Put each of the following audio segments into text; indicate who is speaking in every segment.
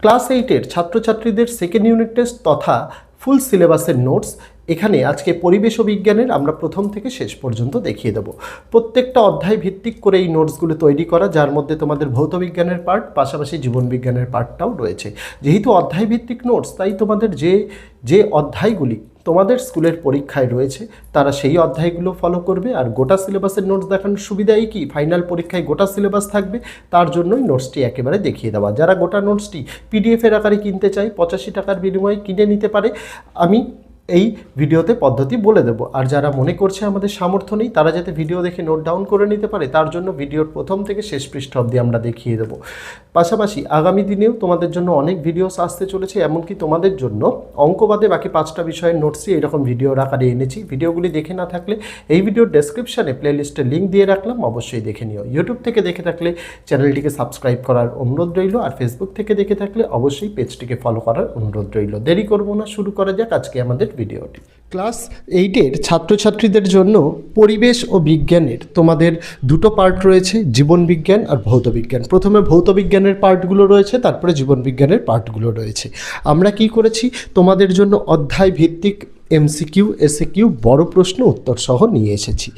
Speaker 1: Class 8-এর ছাত্রছাত্রীদের second unit test তথা ফুল সিলেবাসের নোটস এখানে আজকে পরিবেশ ও বিজ্ঞানের আমরা প্রথম থেকে শেষ পর্যন্ত দেখিয়ে দেব। প্রত্যেকটা অধ্যায় ভিত্তিক করে এই নোটসগুলো তৈরি করা, যার মধ্যে তোমাদের ভৌত বিজ্ঞানের পার্ট পাশাপাশি জীবন বিজ্ঞানের পার্টটাও রয়েছে। যেহেতু অধ্যায় ভিত্তিক নোটস, তাই তোমাদের যে অধ্যায়গুলি তোমাদের স্কুলের পরীক্ষায় রয়েছে তারা সেই অধ্যায়গুলো ফলো করবে। আর গোটা সিলেবাসের নোটস দেখানোর সুবিধাই কি, ফাইনাল পরীক্ষায় গোটা সিলেবাস থাকবে, তার জন্যই নোটসটি একেবারে দেখিয়ে দেওয়া। যারা গোটা নোটসটি পিডিএফের আকারে কিনতে চাই 85 টাকার বিনিময়ে কিনে নিতে পারে, আমি এই ভিডিওতে পদ্ধতি বলে দেব। আর যারা মনে করছে আমাদের সামর্থ্য নেই, তারা যাতে ভিডিও দেখে নোট ডাউন করে নিতে পারে, তার জন্য ভিডিওর প্রথম থেকে শেষ পৃষ্ঠা অবধি আমরা দেখিয়ে দেব। পাশাপাশি আগামী দিনেও তোমাদের জন্য অনেক ভিডিওস আসতে চলেছে, এমনকি তোমাদের জন্য অঙ্কবাদে বাকি 5টা বিষয়ের নোটসই এরকম ভিডিওর আকারে এনেছি। ভিডিওগুলি দেখে না থাকলে এই ভিডিওর ডেসক্রিপশানে প্লেলিস্টের লিঙ্ক দিয়ে রাখলাম, অবশ্যই দেখে নিও। ইউটিউব থেকে দেখে থাকলে চ্যানেলটিকে সাবস্ক্রাইব করার অনুরোধ রইল, আর ফেসবুক থেকে দেখে থাকলে অবশ্যই পেজটিকে ফলো করার অনুরোধ রইল। দেরি করব না, শুরু করা যাক আজকে আমাদের ভিডিওটি। ক্লাস 8-এর ছাত্রছাত্রীদের জন্য পরিবেশ ও বিজ্ঞানের তোমাদের দুটো পার্ট রয়েছে, জীবন বিজ্ঞান আর ভৌত বিজ্ঞান। প্রথমে ভৌত বিজ্ঞানের পার্টগুলো রয়েছে, তারপরে জীবন বিজ্ঞানের পার্টগুলো রয়েছে। আমরা কি করেছি, তোমাদের জন্য অধ্যায় ভিত্তিক এমসিকিউ, এসএকিউ, বড় প্রশ্ন উত্তর সহ নিয়ে এসেছি।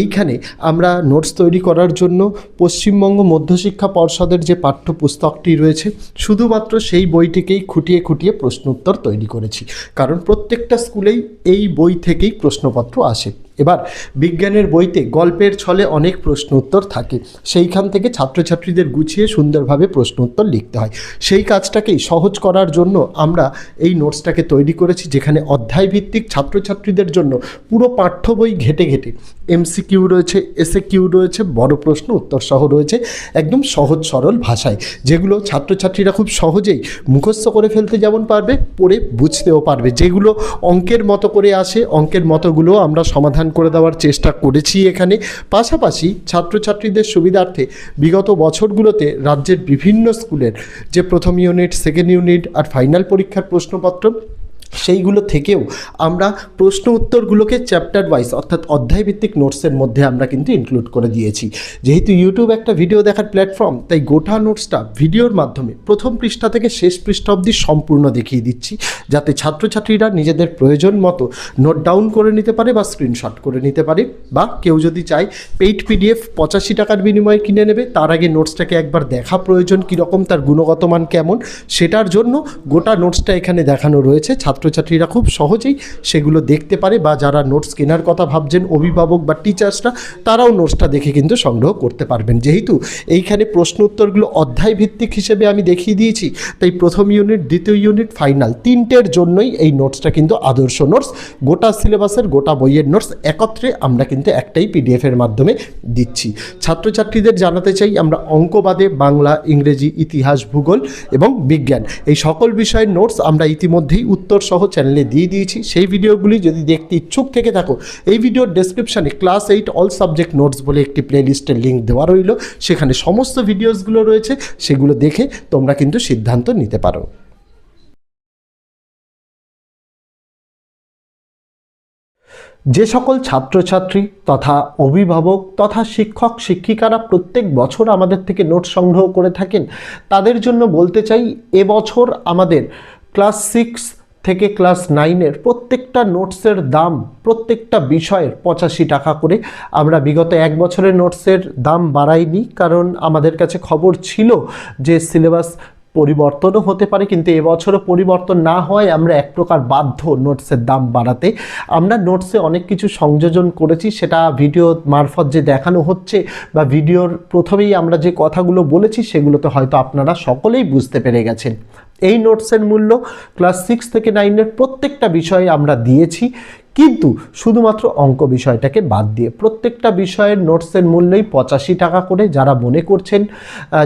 Speaker 1: এইখানে আমরা নোটস তৈরি করার জন্য পশ্চিমবঙ্গ মধ্যশিক্ষা পর্ষদের যে পাঠ্যপুস্তকটি রয়েছে, শুধুমাত্র সেই বইটিকেই খুঁটিয়ে খুঁটিয়ে প্রশ্ন উত্তর তৈরি করেছি, কারণ প্রত্যেকটা স্কুলেই এই বই থেকেই প্রশ্নপত্র আসে। এবার বিজ্ঞানের বইতে গল্পের ছলে অনেক প্রশ্ন উত্তর থাকে, সেইখান থেকে ছাত্রছাত্রীদের গুছিয়ে সুন্দরভাবে প্রশ্ন উত্তর লিখতে হয়। সেই কাজটাকেই সহজ করার জন্য আমরা এই নোটসটাকে তৈরি করেছি, যেখানে অধ্যায় ভিত্তিক ছাত্রছাত্রীদের জন্য পুরো পাঠ্য বই ঘেটে ঘেটে এমসিকিউ রয়েছে, এসএকিউ রয়েছে, বড় প্রশ্ন উত্তর সহ রয়েছে, একদম সহজ সরল ভাষায়, যেগুলো ছাত্রছাত্রীরা খুব সহজেই মুখস্থ করে ফেলতে যেমন পারবে, পড়ে বুঝতেও পারবে। যেগুলো অঙ্কের মতো করে আসে, অঙ্কের মতোগুলো আমরা সমাধান করে দেওয়ার চেষ্টা করেছি এখানে। পাশাপাশি ছাত্রছাত্রীদের সুবিধার্থে বিগত বছরগুলোতে রাজ্যের বিভিন্ন স্কুলের যে প্রথম ইউনিট, সেকেন্ড ইউনিট আর ফাইনাল পরীক্ষার প্রশ্নপত্র, সেইগুলো থেকেও আমরা প্রশ্ন উত্তরগুলোকে চ্যাপ্টার ওয়াইজ অর্থাৎ অধ্যায়ভিত্তিক নোটসের মধ্যে আমরা কিন্তু ইনক্লুড করে দিয়েছি। যেহেতু ইউটিউব একটা ভিডিও দেখার প্ল্যাটফর্ম, তাই গোটা নোটসটা ভিডিওর মাধ্যমে প্রথম পৃষ্ঠা থেকে শেষ পৃষ্ঠা অবধি সম্পূর্ণ দেখিয়ে দিচ্ছি, যাতে ছাত্রছাত্রীরা নিজেদের প্রয়োজন মতো নোট ডাউন করে নিতে পারে বা স্ক্রিনশট করে নিতে পারে। বা কেউ যদি চায় পেইড পিডিএফ 85 টাকার বিনিময়ে কিনে নেবে, তার আগে নোটসটাকে একবার দেখা প্রয়োজন, কীরকম তার গুণগত মান কেমন, সেটার জন্য গোটা নোটসটা এখানে দেখানো রয়েছে। ছাত্রছাত্রীরা খুব সহজেই সেগুলো দেখতে পারে, বা যারা নোটস কেনার কথা ভাবছেন অভিভাবক বা টিচার্সরা, তারাও নোটসটা দেখে কিন্তু সংগ্রহ করতে পারবেন। যেহেতু এইখানে প্রশ্ন উত্তরগুলো অধ্যায় ভিত্তিক হিসেবে আমি দেখিয়ে দিয়েছি, তাই প্রথম ইউনিট, দ্বিতীয় ইউনিট, ফাইনাল তিনটের জন্যই এই নোটসটা কিন্তু আদর্শ নোটস। গোটা সিলেবাসের গোটা বইয়ের নোটস একত্রে আমরা কিন্তু একটাই পিডিএফের মাধ্যমে দিচ্ছি। ছাত্রছাত্রীদের জানাতে চাই, আমরা অঙ্কবাদে বাংলা, ইংরেজি, ইতিহাস, ভূগোল এবং বিজ্ঞান এই সকল বিষয়ের নোটস আমরা ইতিমধ্যেই উত্তর সহ চ্যানেলে দিয়ে দিয়েছি। সেই ভিডিওগুলি যদি দেখতে ইচ্ছুক থেকে থাকো, এই ভিডিওর ডেসক্রিপশানে ক্লাস 8 অল সাবজেক্ট নোটস বলে একটি প্লেলিস্টের লিঙ্ক দেওয়া রইল, সেখানে সমস্ত ভিডিওসগুলো রয়েছে, সেগুলো দেখে তোমরা কিন্তু সিদ্ধান্ত নিতে পারো। যে সকল ছাত্রছাত্রী তথা অভিভাবক তথা শিক্ষক শিক্ষিকারা প্রত্যেক বছর আমাদের থেকে নোট সংগ্রহ করে থাকেন, তাদের জন্য বলতে চাই, এবছর আমাদের ক্লাস 6 থেকে ক্লাস 9-এর প্রত্যেকটা নোটসের দাম প্রত্যেকটা বিষয়ের 85 টাকা করে। আমরা বিগত এক বছরের নোটসের দাম বাড়াইনি, কারণ আমাদের কাছে খবর ছিল যে সিলেবাস পরিবর্তনও হতে পারে, কিন্তু এবছরও পরিবর্তন না হয় আমরা এক প্রকার বাধ্য নোটসের দাম বাড়াতে। আমরা নোটসে অনেক কিছু সংযোজন করেছি, সেটা ভিডিও মারফত যে দেখানো হচ্ছে বা ভিডিওর প্রথমেই আমরা যে কথাগুলো বলেছি, সেগুলোতে হয়তো আপনারা সকলেই বুঝতে পেরে গেছেন। এই নোটসের মূল্য ক্লাস 6 থেকে 9-এর প্রত্যেকটা বিষয়ে আমরা দিয়েছি, কিন্তু শুধুমাত্র অঙ্ক বিষয়টাকে বাদ দিয়ে প্রত্যেকটা বিষয়ের নোটসের মূল্যই 85 টাকা করে। যারা মনে করছেন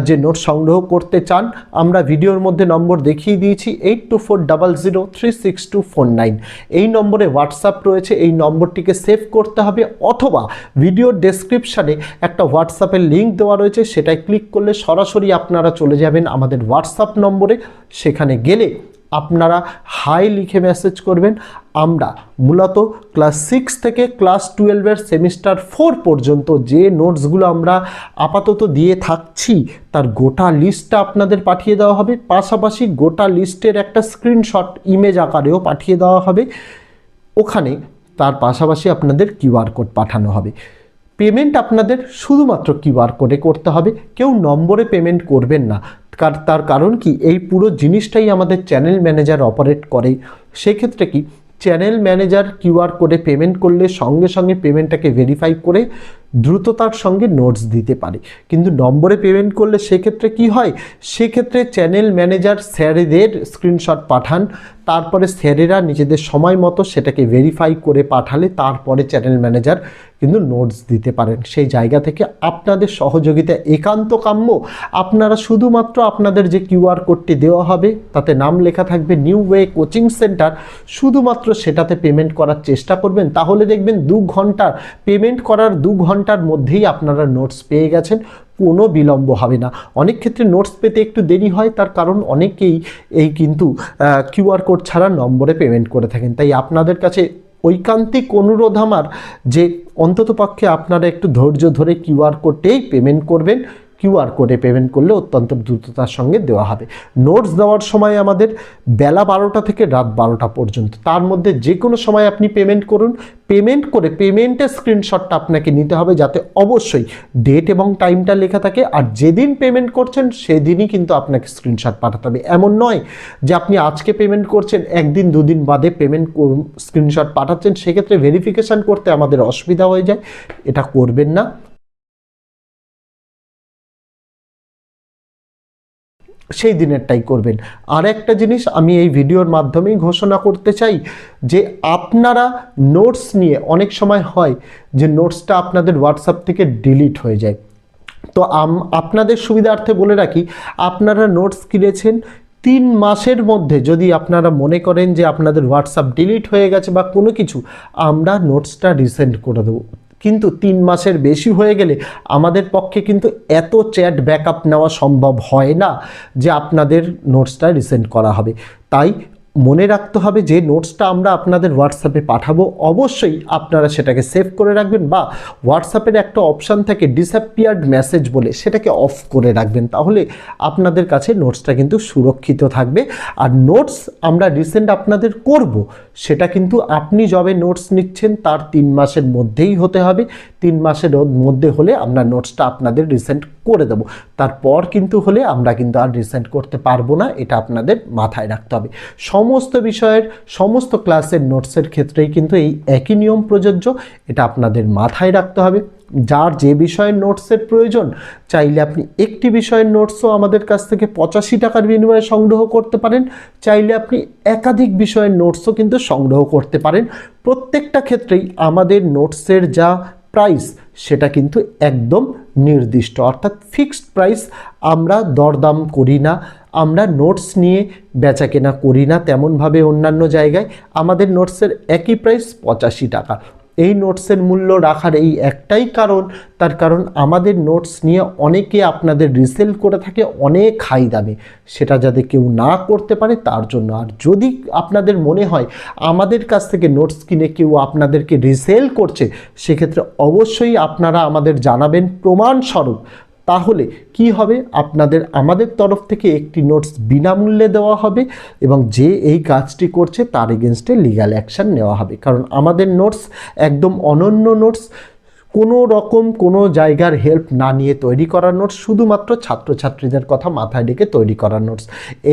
Speaker 1: যে নোট সংগ্রহ করতে চান, আমরা ভিডিওর মধ্যে নম্বর দেখিয়ে দিয়েছি 8240036249। এই নম্বরে হোয়াটসঅ্যাপ রয়েছে, এই নম্বরটিকে সেভ করতে হবে, অথবা ভিডিওর ডেসক্রিপশানে একটা হোয়াটসঅ্যাপের লিঙ্ক দেওয়া রয়েছে, সেটাই ক্লিক করলে সরাসরি আপনারা চলে যাবেন আমাদের হোয়াটসঅ্যাপ নম্বরে। সেখানে গেলে আপনারা হাই লিখে মেসেজ করবেন। আমরা মূলত ক্লাস 6 থেকে ক্লাস 12-এর সেমিস্টার 4 পর্যন্ত যে নোটসগুলো আমরা আপাতত দিয়ে থাকছি তার গোটা লিস্টটা আপনাদের পাঠিয়ে দেওয়া হবে, পাশাপাশি গোটা লিস্টের একটা স্ক্রিনশট ইমেজ আকারেও পাঠিয়ে দেওয়া হবে। ওখানে তার পাশাপাশি আপনাদের কিউআর কোড পাঠানো হবে। পেমেন্ট আপনাদের শুধুমাত্র কিউআর কোডে করতে হবে, কেউ নম্বরে পেমেন্ট করবেন না। তার কারণ কি, এই পুরো জিনিসটাই আমাদের চ্যানেল ম্যানেজার অপারেট করে। সেক্ষেত্রে কি, চ্যানেল ম্যানেজার কিউআর কোডে পেমেন্ট করলে সঙ্গে সঙ্গে পেমেন্টটাকে ভেরিফাই করে দ্রুততার সঙ্গে নোটস দিতে পারে। কিন্তু নম্বরে পেমেন্ট করলে সেক্ষেত্রে কি হয়, সেক্ষেত্রে চ্যানেল ম্যানেজার স্যারেদের স্ক্রিনশট পাঠান, তারপরে স্যারেরা নিজেদের সময় মতো সেটাকে ভেরিফাই করে পাঠালে তারপরে চ্যানেল ম্যানেজার কিন্তু নোটস দিতে পারেন। সেই জায়গা থেকে আপনাদের সহযোগিতা একান্ত কাম্য। আপনারা শুধুমাত্র আপনাদের যে কিউআর কোডটি দেওয়া হবে তাতে নাম লেখা থাকবে নিউ ওয়ে কোচিং সেন্টার, শুধুমাত্র সেটাতে পেমেন্ট করার চেষ্টা করবেন। তাহলে দেখবেন 2 ঘন্টার পেমেন্ট করার 2 ঘন্টার মধ্যেই আপনারা নোটস পেয়ে গেছেন, কোনো বিলম্ব হবে না। অনেক ক্ষেত্রে নোটস পেতে একটু দেরি হয়, তার কারণ অনেকেই এই কিন্তু কিউআর কোড ছাড়া নম্বরে পেমেন্ট করে থাকেন। তাই আপনাদের কাছে ঐকান্তিক অনুরোধ আমার যে অন্ততপক্ষে আপনারা একটু ধৈর্য ধরে কিউআর কোডেই পেমেন্ট করবেন। কিউআর কোডে পেমেন্ট করলে অত্যন্ত দ্রুততার সঙ্গে দেওয়া হবে। নোটস দেওয়ার সময় আমাদের বেলা 12টা থেকে রাত 12টা পর্যন্ত, তার মধ্যে যে কোনো সময় আপনি পেমেন্ট করুন। পেমেন্ট করে পেমেন্টের স্ক্রিনশটটা আপনাকে নিতে হবে, যাতে অবশ্যই ডেট এবং টাইমটা লেখা থাকে। আর যেদিন পেমেন্ট করছেন সেদিনই কিন্তু আপনাকে স্ক্রিনশট পাঠাতে হবে। এমন নয় যে আপনি আজকে পেমেন্ট করছেন, একদিন 2 দিন বাদে পেমেন্ট স্ক্রিনশট পাঠাচ্ছেন, সেক্ষেত্রে ভেরিফিকেশান করতে আমাদের অসুবিধা হয়ে যায়। এটা করবেন না। সেই দিনেরটাই করবেন। আর একটা জিনিস আমি এই ভিডিওর মাধ্যমেই ঘোষণা করতে চাই যে আপনারা নোটস নিয়ে অনেক সময় হয় যে নোটসটা আপনাদের হোয়াটসঅ্যাপ থেকে ডিলিট হয়ে যায়। তো আপনাদের সুবিধার্থে বলে রাখি, আপনারা নোটস কিনেছেন 3 মাসের মধ্যে যদি আপনারা মনে করেন যে আপনাদের হোয়াটসঅ্যাপ ডিলিট হয়ে গেছে বা কোনো কিছু, আমরা নোটসটা রিসেন্ড করে দেবো। কিন্তু 3 মাসের বেশি হয়ে গেলে আমাদের পক্ষে কিন্তু এত চ্যাট ব্যাকআপ নেওয়া সম্ভব হয় না যে আপনাদের নোটসটা রিসেন্ড করা হবে। তাই মনে রাখতে হবে যে নোটসটা আমরা আপনাদের হোয়াটসঅ্যাপে পাঠাবো, অবশ্যই আপনারা সেটাকে সেভ করে রাখবেন, বা হোয়াটসঅ্যাপের একটা অপশান থাকে ডিসঅ্যাপিয়ার্ড মেসেজ বলে, সেটাকে অফ করে রাখবেন। তাহলে আপনাদের কাছে নোটসটা কিন্তু সুরক্ষিত থাকবে। আর নোটস আমরা রিসেন্ড আপনাদের করব, সেটা কিন্তু আপনি যবে নোটস নিচ্ছেন তার 3 মাসের মধ্যেই হতে হবে। 3 মাসের মধ্যে হলে আমরা নোটসটা আপনাদের রিসেন্ড করে দেব। তারপর কিন্তু হলে আমরা কিন্তু আর রিসেন্ড করতে পারবো না, এটা আপনাদের মাথায় রাখতে হবে। সমস্ত বিষয়ের সমস্ত ক্লাসের নোটসের ক্ষেত্রেই কিন্তু এই একই নিয়ম প্রযোজ্য, এটা আপনাদের মাথায় রাখতে হবে। যার যে বিষয়ের নোটসের প্রয়োজন, চাইলে আপনি একটি বিষয়ের নোটসও আমাদের কাছ থেকে 85 টাকার বিনিময়ে সংগ্রহ করতে পারেন, চাইলে আপনি একাধিক বিষয়ের নোটসও কিন্তু সংগ্রহ করতে পারেন। প্রত্যেকটা ক্ষেত্রেই আমাদের নোটসের যা প্রাইস সেটা কিন্তু একদম নির্দিষ্ট, অর্থাৎ ফিক্সড প্রাইস। আমরা দরদাম করি না, আমরা নোটস নিয়ে বেচা কেনা করি না তেমনভাবে অন্যান্য জায়গায়। আমাদের নোটসের একই প্রাইস 85 টাকা। এই নোটসের মূল্য রাখার এই একটাই কারণ, তার কারণ আমাদের নোটস নিয়ে অনেকে আপনাদের রিসেল করে থাকে অনেক হাই দামে, সেটা যাতে কেউ না করতে পারে তার জন্য। আর যদি আপনাদের মনে হয় আমাদের কাছ থেকে নোটস কিনে কেউ আপনাদেরকে রিসেল করছে, সেক্ষেত্রে অবশ্যই আপনারা আমাদের জানাবেন প্রমাণস্বরূপ। তাহলে কি হবে, আপনাদের আমাদের তরফ থেকে একটি নোটস বিনামূল্যে দেওয়া হবে এবং যে এই কাজটি করছে তার এগেনস্টে লিগ্যাল অ্যাকশান নেওয়া হবে। কারণ আমাদের নোটস একদম অনন্য নোটস, কোনো রকম কোনো জায়গার হেল্প না নিয়ে তৈরি করা নোটস, শুধুমাত্র ছাত্রছাত্রীদের কথা মাথায় রেখে তৈরি করা নোটস।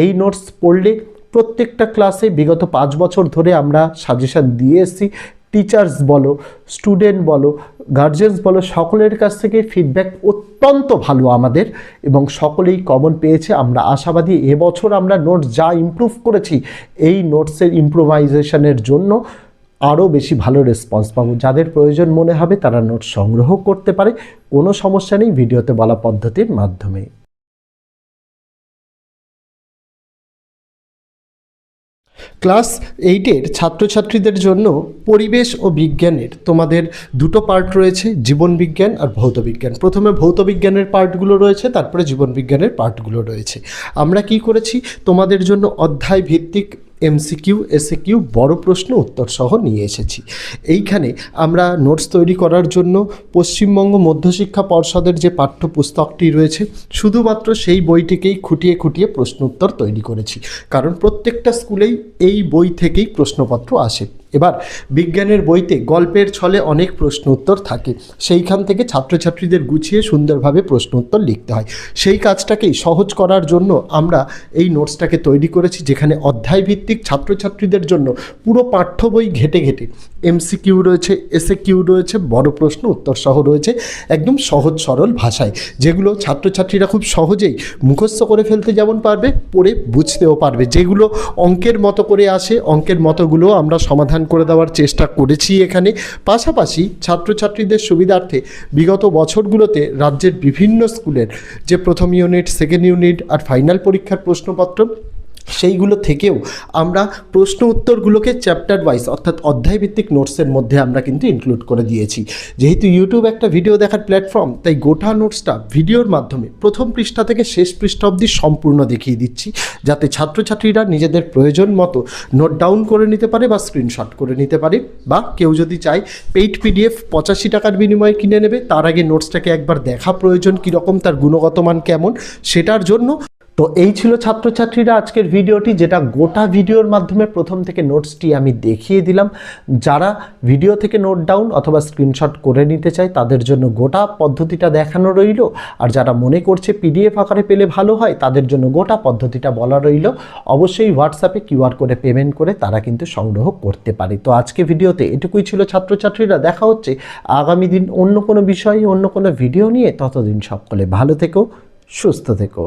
Speaker 1: এই নোটস পড়লে প্রত্যেকটা ক্লাসে বিগত 5 বছর ধরে আমরা সাজেশান দিয়ে এসেছি। টিচার্স বলো, স্টুডেন্ট বলো, গার্জেন্স বলো, সকলের কাছ থেকে ফিডব্যাক অত্যন্ত ভালো আমাদের এবং সকলেই কমন পেয়েছে। আমরা আশাবাদী এবছর আমরা নোটস যা ইমপ্রুভ করেছি, এই নোটসের ইমপ্রোভাইজেশনের জন্য আরও বেশি ভালো রেসপন্স পাবো। যাদের প্রয়োজন মনে হবে তারা নোটস সংগ্রহ করতে পারে, কোনো সমস্যা নেই ভিডিওতে বলা পদ্ধতির মাধ্যমে। ক্লাস 8-এর ছাত্রছাত্রীদের জন্য পরিবেশ ও বিজ্ঞানের তোমাদের দুটো পার্ট রয়েছে, জীবনবিজ্ঞান আর ভৌতবিজ্ঞান। প্রথমে ভৌতবিজ্ঞানের পার্টগুলো রয়েছে, তারপরে জীবনবিজ্ঞানের পার্টগুলো রয়েছে। আমরা কি করেছি, তোমাদের জন্য অধ্যায় ভিত্তিক এমসিকিউ, এসএকিউ, বড় প্রশ্ন উত্তর সহ নিয়ে এসেছি। এইখানে আমরা নোটস তৈরি করার জন্য পশ্চিমবঙ্গ মধ্যশিক্ষা পর্ষদের যে পাঠ্যপুস্তকটি রয়েছে, শুধুমাত্র সেই বইটিকেই খুঁটিয়ে খুঁটিয়ে প্রশ্ন উত্তর তৈরি করেছি, কারণ প্রত্যেকটা স্কুলেই এই বই থেকেই প্রশ্নপত্র আসে। এবার বিজ্ঞানের বইতে গল্পের ছলে অনেক প্রশ্ন উত্তর থাকে, সেইখান থেকে ছাত্রছাত্রীদের গুছিয়ে সুন্দরভাবে প্রশ্ন উত্তর লিখতে হয়। সেই কাজটাকেই সহজ করার জন্য আমরা এই নোটসটাকে তৈরি করেছি, যেখানে অধ্যায় ভিত্তিক ছাত্রছাত্রীদের জন্য পুরো পাঠ্য বই ঘেটে ঘেটে এমসিকিউ রয়েছে, এসএকিউ রয়েছে, বড় প্রশ্ন উত্তর সহ রয়েছে, একদম সহজ সরল ভাষায়, যেগুলো ছাত্রছাত্রীরা খুব সহজেই মুখস্থ করে ফেলতে যেমন পারবে, পড়ে বুঝতেও পারবে। যেগুলো অঙ্কের মতো করে আসে, অঙ্কের মতোগুলো আমরা সমাধান করে দেওয়ার চেষ্টা করেছি এখানে। পাশাপাশি ছাত্রছাত্রীদের সুবিধার্থে বিগত বছরগুলোতে রাজ্যের বিভিন্ন স্কুলের যে প্রথম ইউনিট, সেকেন্ড ইউনিট আর ফাইনাল পরীক্ষার প্রশ্নপত্র, সেইগুলো থেকেও আমরা প্রশ্ন উত্তরগুলোকে চ্যাপ্টার ওয়াইজ অর্থাৎ অধ্যায়ভিত্তিক নোটসের মধ্যে আমরা কিন্তু ইনক্লুড করে দিয়েছি। যেহেতু ইউটিউব একটা ভিডিও দেখার প্ল্যাটফর্ম, তাই গোটা নোটসটা ভিডিওর মাধ্যমে প্রথম পৃষ্ঠা থেকে শেষ পৃষ্ঠা অবধি সম্পূর্ণ দেখিয়ে দিচ্ছি, যাতে ছাত্রছাত্রীরা নিজেদের প্রয়োজন মতো নোট ডাউন করে নিতে পারে বা স্ক্রিনশট করে নিতে পারে, বা কেউ যদি চায় পেইড পিডিএফ 85 টাকার বিনিময়ে কিনে নেবে, তার আগে নোটসটাকে একবার দেখা প্রয়োজন, কীরকম তার গুণগত মান কেমন, সেটার জন্য। তো এই ছিল ছাত্রছাত্রীরা আজকের ভিডিওটি, যেটা গোটা ভিডিওর মাধ্যমে প্রথম থেকে নোটসটি আমি দেখিয়ে দিলাম। যারা ভিডিও থেকে নোট ডাউন অথবা স্ক্রিনশট করে নিতে চায়, তাদের জন্য গোটা পদ্ধতিটা দেখানো রইল। আর যারা মনে করছে পিডিএফ আকারে পেলে ভালো হয়, তাদের জন্য গোটা পদ্ধতিটা বলা রইল। অবশ্যই হোয়াটসঅ্যাপে কিউআর কোডে পেমেন্ট করে তারা কিন্তু সংগ্রহ করতে পারে। তো আজকে ভিডিওতে এটুকুই ছিল ছাত্রছাত্রীরা। দেখা হচ্ছে আগামী দিন অন্য কোনো বিষয়ে, অন্য কোনো ভিডিও নিয়ে। ততদিন সকলে ভালো থেকো, সুস্থ থেকো।